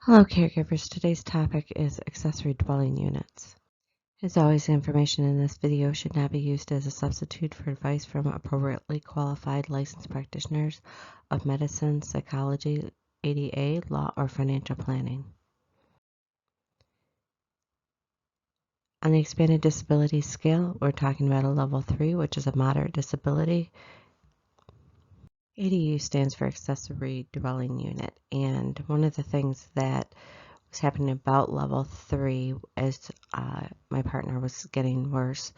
Hello, caregivers. Today's topic is accessory dwelling units. As always, the information in this video should not be used as a substitute for advice from appropriately qualified licensed practitioners of medicine, psychology, ADA, law, or financial planning. On the expanded disability scale, we're talking about a level 3, which is a moderate disability. ADU stands for Accessory Dwelling Unit, and one of the things that was happening about level 3 as my partner was getting worse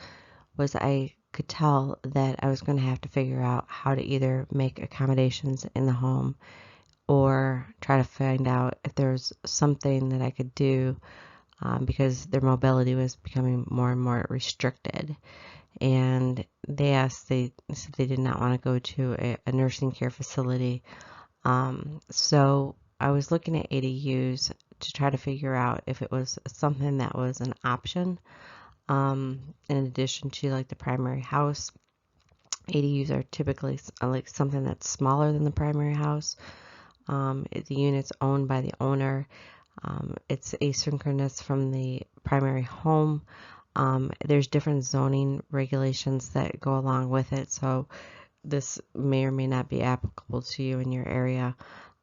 was I could tell that I was going to have to figure out how to either make accommodations in the home or try to find out if there's something that I could do because their mobility was becoming more and more restricted. And they said they did not want to go to a nursing care facility. So I was looking at ADUs to try to figure out if it was something that was an option. In addition to like the primary house, ADUs are typically like something that's smaller than the primary house. The unit's owned by the owner. It's asynchronous from the primary home. There's different zoning regulations that go along with it, so this may or may not be applicable to you in your area.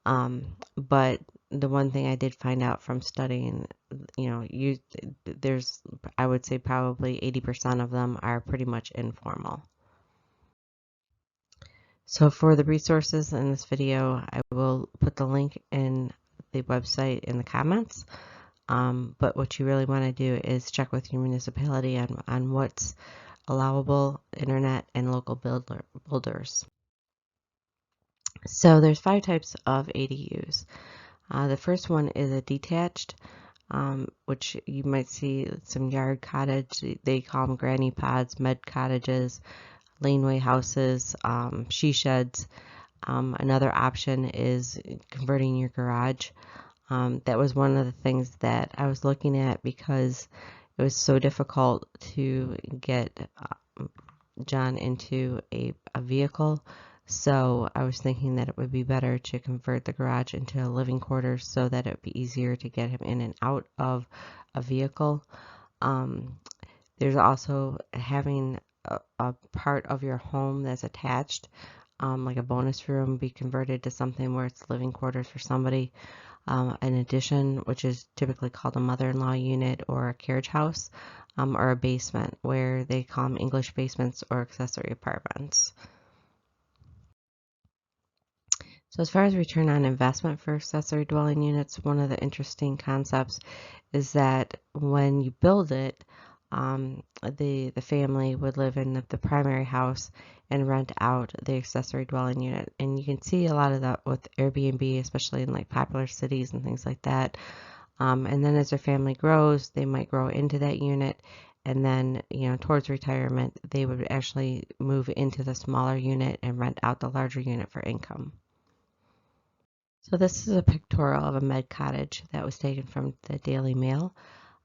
But the one thing I did find out from studying, I would say probably 80% of them are pretty much informal. So for the resources in this video, I will put the link in the website in the comments. But what you really want to do is check with your municipality on what's allowable internet and local builders. So there's 5 types of ADUs. The first one is a detached, which you might see some yard cottage. They call them granny pods, med cottages, laneway houses, she sheds. Another option is converting your garage. That was one of the things that I was looking at because it was so difficult to get John into a vehicle. So I was thinking that it would be better to convert the garage into a living quarters so that it would be easier to get him in and out of a vehicle. There's also having a part of your home that's attached, like a bonus room, be converted to something where it's living quarters for somebody. An addition, which is typically called a mother-in-law unit or a carriage house, or a basement, where they call them English basements or accessory apartments. So as far as return on investment for accessory dwelling units, one of the interesting concepts is that when you build it, the family would live in the primary house and rent out the accessory dwelling unit. And you can see a lot of that with Airbnb, especially in like popular cities and things like that. And then as their family grows, they might grow into that unit. And then, towards retirement, they would actually move into the smaller unit and rent out the larger unit for income. So this is a pictorial of a MedCottage that was taken from the Daily Mail.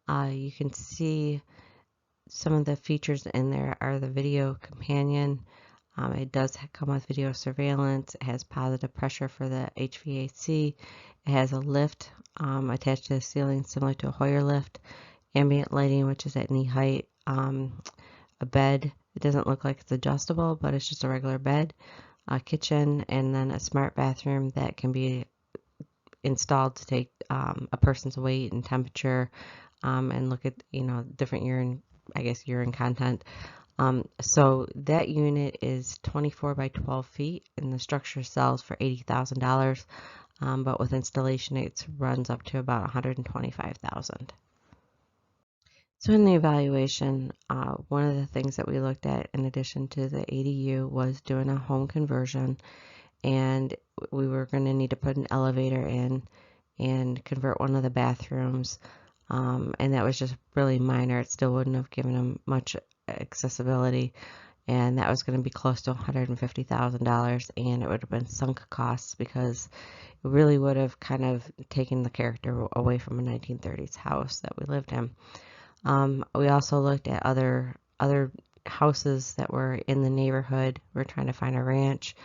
You can see some of the features in there are the video companion. It does come with video surveillance. It has positive pressure for the HVAC. It has a lift attached to the ceiling similar to a Hoyer lift. Ambient lighting, which is at knee height. A bed. It doesn't look like it's adjustable, but it's just a regular bed. A kitchen, and then a smart bathroom that can be installed to take a person's weight and temperature and look at different urine content. So that unit is 24 by 12 feet, and the structure sells for $80,000, but with installation it runs up to about $125,000. So in the evaluation, one of the things that we looked at in addition to the ADU was doing a home conversion, and we were going to need to put an elevator in and convert one of the bathrooms, and that was just really minor. It still wouldn't have given them much accessibility, and that was going to be close to $150,000, and it would have been sunk costs because it really would have kind of taken the character away from a 1930s house that we lived in. We also looked at other houses that were in the neighborhood. We're trying to find a ranch.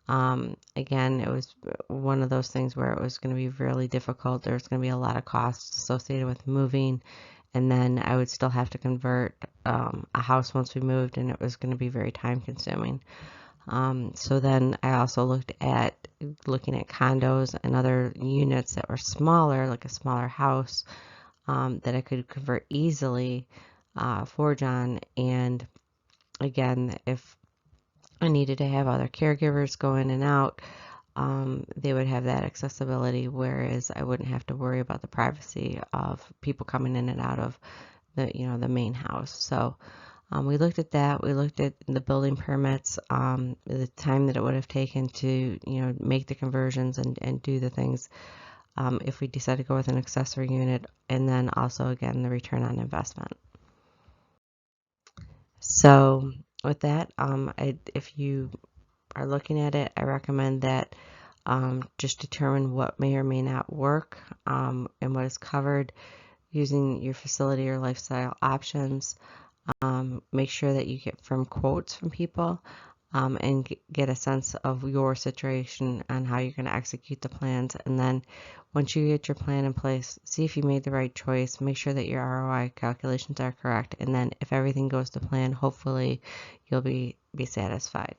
Again, it was one of those things where it was going to be really difficult. There was going to be a lot of costs associated with moving, and then I would still have to convert a house once we moved, and it was going to be very time consuming. So then I also looking at condos and other units that were smaller, like a smaller house, that I could convert easily for John. And again, if I needed to have other caregivers go in and out, they would have that accessibility, whereas I wouldn't have to worry about the privacy of people coming in and out of the main house. So we looked at that. We looked at the building permits, the time that it would have taken to, make the conversions and do the things if we decide to go with an accessory unit, and then also, again, the return on investment. So with that, if you are looking at it, I recommend that just determine what may or may not work and what is covered using your facility or lifestyle options. Make sure that you get firm quotes from people and get a sense of your situation and how you're going to execute the plans. And then once you get your plan in place, see if you made the right choice. Make sure that your ROI calculations are correct. And then if everything goes to plan, hopefully you'll be satisfied.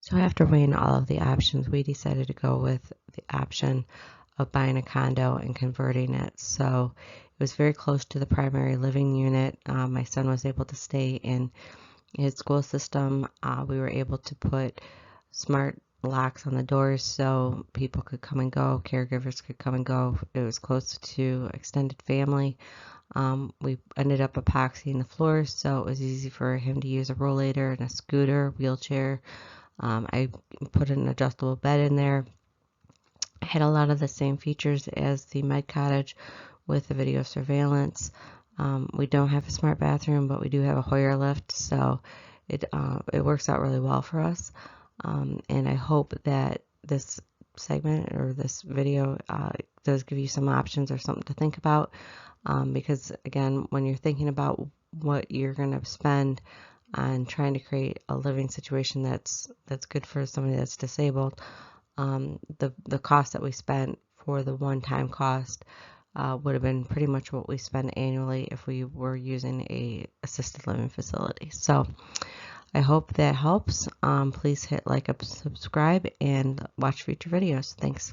So after weighing all of the options, we decided to go with the option of buying a condo and converting it. So it was very close to the primary living unit. My son was able to stay in his school system. We were able to put smart locks on the doors so people could come and go, caregivers could come and go. It was close to extended family. We ended up epoxying the floors, so it was easy for him to use a rollator and a scooter, wheelchair. I put an adjustable bed in there. I had a lot of the same features as the MedCottage with the video surveillance. We don't have a smart bathroom, but we do have a Hoyer lift, so it works out really well for us. And I hope that this segment or this video does give you some options or something to think about, because again, when you're thinking about what you're going to spend on trying to create a living situation that's good for somebody that's disabled, the cost that we spent for the one-time cost would have been pretty much what we spend annually if we were using a assisted living facility. So I hope that helps. Please hit like, subscribe, and watch future videos. Thanks.